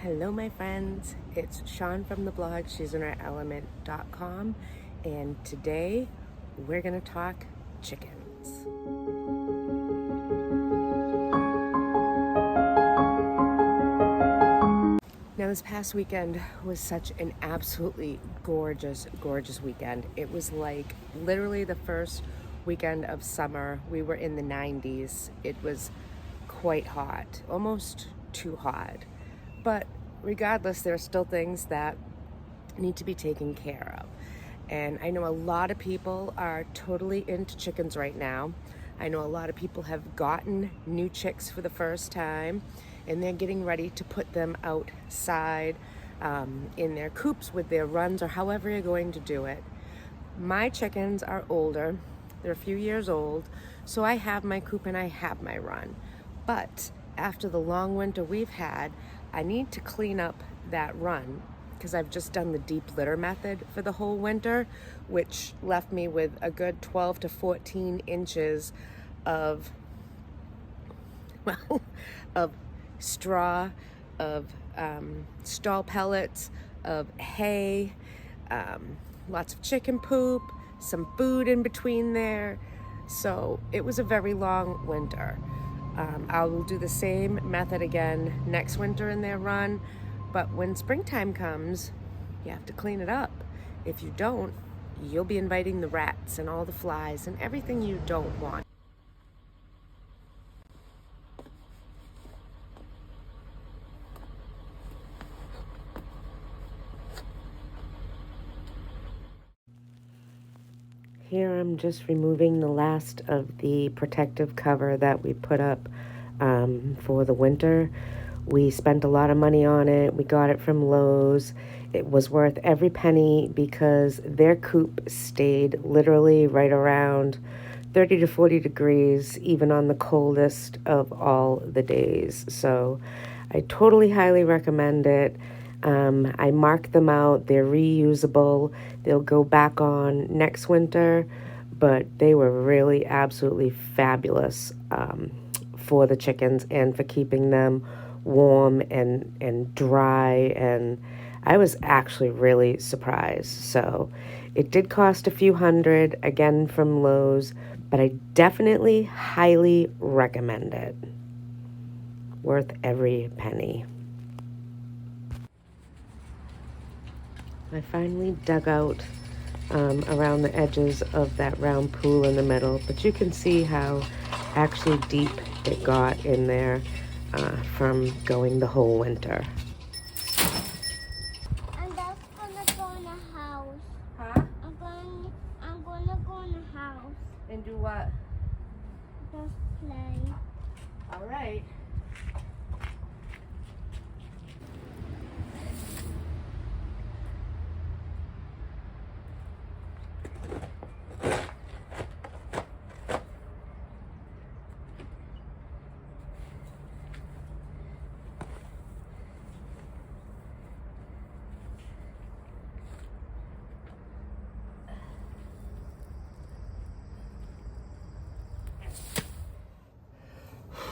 Hello my friends, it's Shawn from the blog she'sinaherelement.com, and today we're going to talk chickens. Now this past weekend was such an absolutely gorgeous weekend. It was like literally the first weekend of summer. We were in the 90s. It was quite hot, almost too hot. But regardless, there are still things that need to be taken care of. And I know a lot of people are totally into chickens right now. I know a lot of people have gotten new chicks for the first time, and they're getting ready to put them outside in their coops with their runs or however you're going to do it. My chickens are older. They're a few years old, so I have my coop and I have my run. But after the long winter we've had, I need to clean up that run because I've just done the deep litter method for the whole winter, which left me with a good 12 to 14 inches of, of straw, of stall pellets, of hay, lots of chicken poop, some food in between there. So it was a very long winter. I will do the same method again next winter in their run, but when springtime comes, you have to clean it up. If you don't, you'll be inviting the rats and all the flies and everything you don't want. Here I'm just removing the last of the protective cover that we put up for the winter. We spent a lot of money on it. We got it from Lowe's. It was worth every penny because their coop stayed literally right around 30 to 40 degrees, even on the coldest of all the days. So I totally highly recommend it. I marked them out. They're reusable. They'll go back on next winter, but they were really absolutely fabulous for the chickens and for keeping them warm and dry. And I was actually really surprised. So it did cost a few hundred, again from Lowe's, but I definitely highly recommend it. Worth every penny. I finally dug out around the edges of that round pool in the middle, but you can see how actually deep it got in there from going the whole winter. And that's gonna go in the house. Huh? I'm gonna go in the house. And do what? Just play. All right.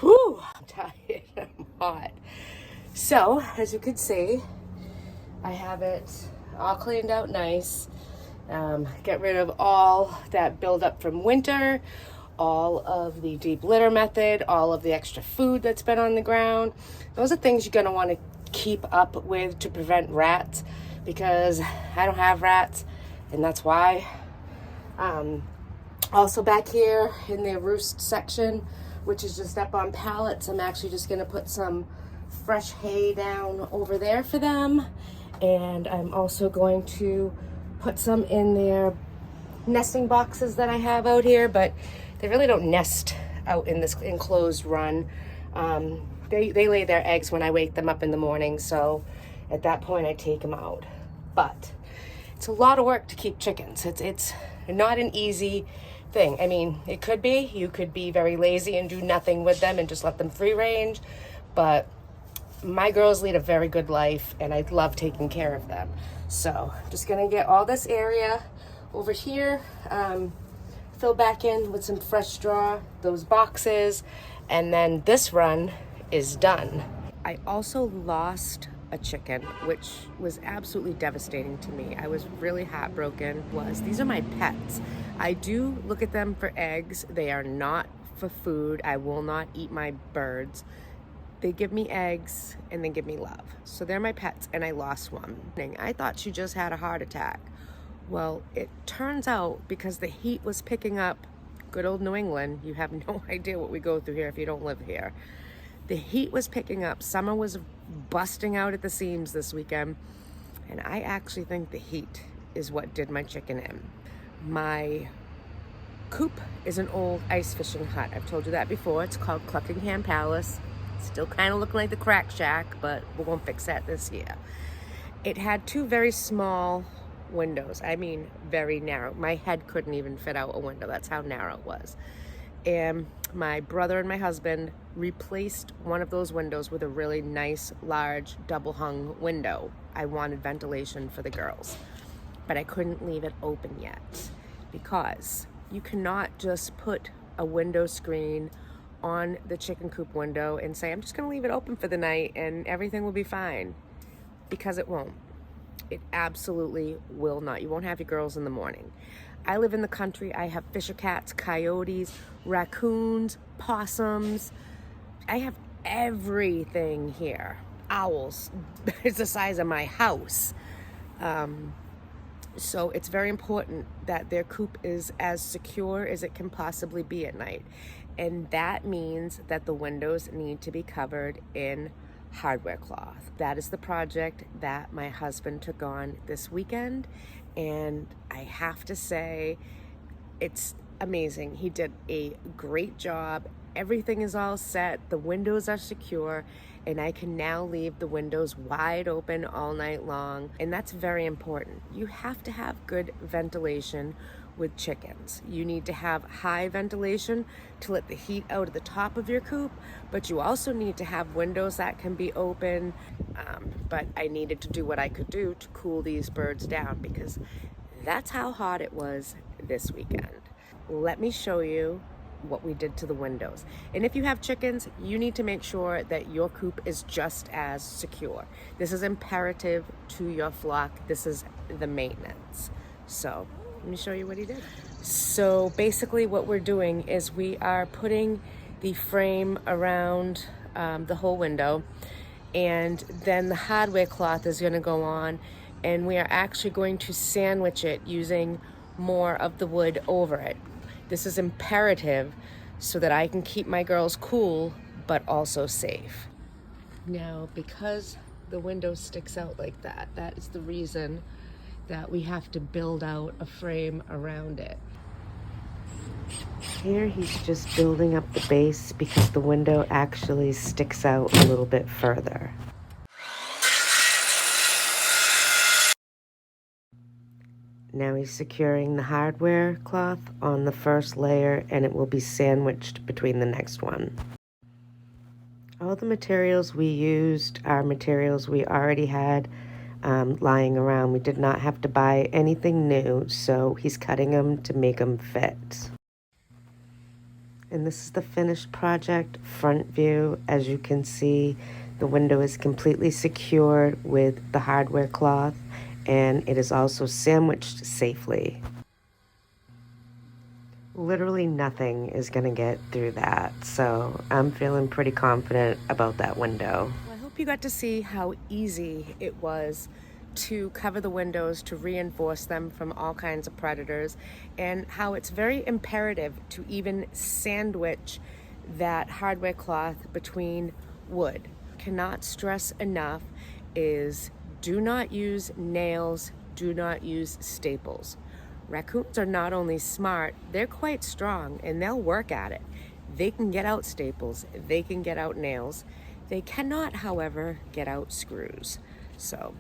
Whew, I'm tired, I'm hot. So, as you can see, I have it all cleaned out nice. Get rid of all that buildup from winter, all of the deep litter method, all of the extra food that's been on the ground. Those are things you're gonna wanna keep up with to prevent rats, because I don't have rats, and that's why. Also back here in the roost section, which is just up on pallets, I'm actually just gonna put some fresh hay down over there for them. And I'm also going to put some in their nesting boxes that I have out here, but they really don't nest out in this enclosed run. They lay their eggs when I wake them up in the morning, so at that point I take them out. But it's a lot of work to keep chickens. It's not an easy thing. I mean, it could be. You could be very lazy and do nothing with them and just let them free range, but my girls lead a very good life and I love taking care of them. So I'm just gonna get all this area over here fill back in with some fresh straw, those boxes, and then this run is done. I also lost a chicken, which was absolutely devastating to me. I was really heartbroken. These are my pets. I do look at them for eggs. They are not for food. I will not eat my birds. They give me eggs and they give me love. So they're my pets, and I lost one. I thought she just had a heart attack. Well, it turns out because the heat was picking up, good old New England, you have no idea what we go through here if you don't live here. The heat was picking up. Summer was busting out at the seams this weekend. And I actually think the heat is what did my chicken in. My coop is an old ice fishing hut. I've told you that before. It's called Cluckingham Palace. Still kind of looking like the Crack Shack, but we're going to fix that this year. It had two very small windows. I mean, very narrow. My head couldn't even fit out a window. That's how narrow it was. And my brother and my husband replaced one of those windows with a really nice, large, double-hung window. I wanted ventilation for the girls, but I couldn't leave it open yet because you cannot just put a window screen on the chicken coop window and say, I'm just going to leave it open for the night and everything will be fine, because it won't. It absolutely will not. You won't have your girls in the morning. I live in the country. I have fisher cats, coyotes, raccoons, possums. I have everything here. Owls. It's the size of my house. So it's very important that their coop is as secure as it can possibly be at night. And that means that the windows need to be covered in hardware cloth. That is the project that my husband took on this weekend, and I have to say it's amazing. He did a great job. Everything is all set, the windows are secure, and I can now leave the windows wide open all night long. And that's very important. You have to have good ventilation with chickens. You need to have high ventilation to let the heat out of the top of your coop, but you also need to have windows that can be open. But I needed to do what I could do to cool these birds down, because that's how hot it was this weekend. Let me show you what we did to the windows. And if you have chickens, you need to make sure that your coop is just as secure. This is imperative to your flock. This is the maintenance. So let me show you what he did. So basically what we're doing is we are putting the frame around the whole window, and then the hardware cloth is going to go on, and we are actually going to sandwich it using more of the wood over it. This is imperative so that I can keep my girls cool but also safe. Now, because the window sticks out like that, that is the reason that we have to build out a frame around it. Here he's just building up the base because the window actually sticks out a little bit further. Now he's securing the hardware cloth on the first layer, and it will be sandwiched between the next one. All the materials we used are materials we already had lying around. We did not have to buy anything new, so he's cutting them to make them fit. And this is the finished project front view. As you can see, the window is completely secured with the hardware cloth, and it is also sandwiched safely. Literally nothing is going to get through that, so I'm feeling pretty confident about that window. Well, I hope you got to see how easy it was to cover the windows, to reinforce them from all kinds of predators, and how it's very imperative to even sandwich that hardware cloth between wood. Cannot stress enough is do not use nails, do not use staples. Raccoons are not only smart, they're quite strong, and they'll work at it. They can get out staples, they can get out nails. They cannot, however, get out screws. So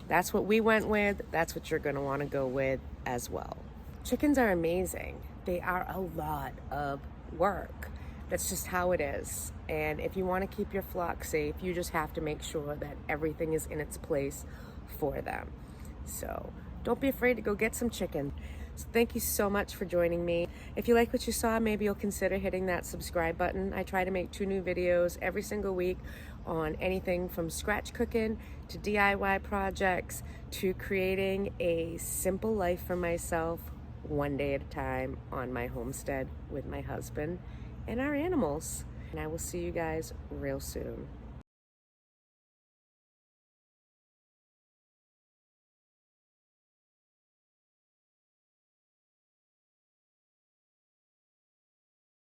that's what we went with. That's what you're going to want to go with as well. Chickens are amazing. They are a lot of work. That's just how it is. And if you want to keep your flock safe, you just have to make sure that everything is in its place for them. So don't be afraid to go get some chicken. So thank you so much for joining me. If you like what you saw, maybe you'll consider hitting that subscribe button. I try to make 2 new videos every single week on anything from scratch cooking to DIY projects to creating a simple life for myself one day at a time on my homestead with my husband and our animals. And I will see you guys real soon.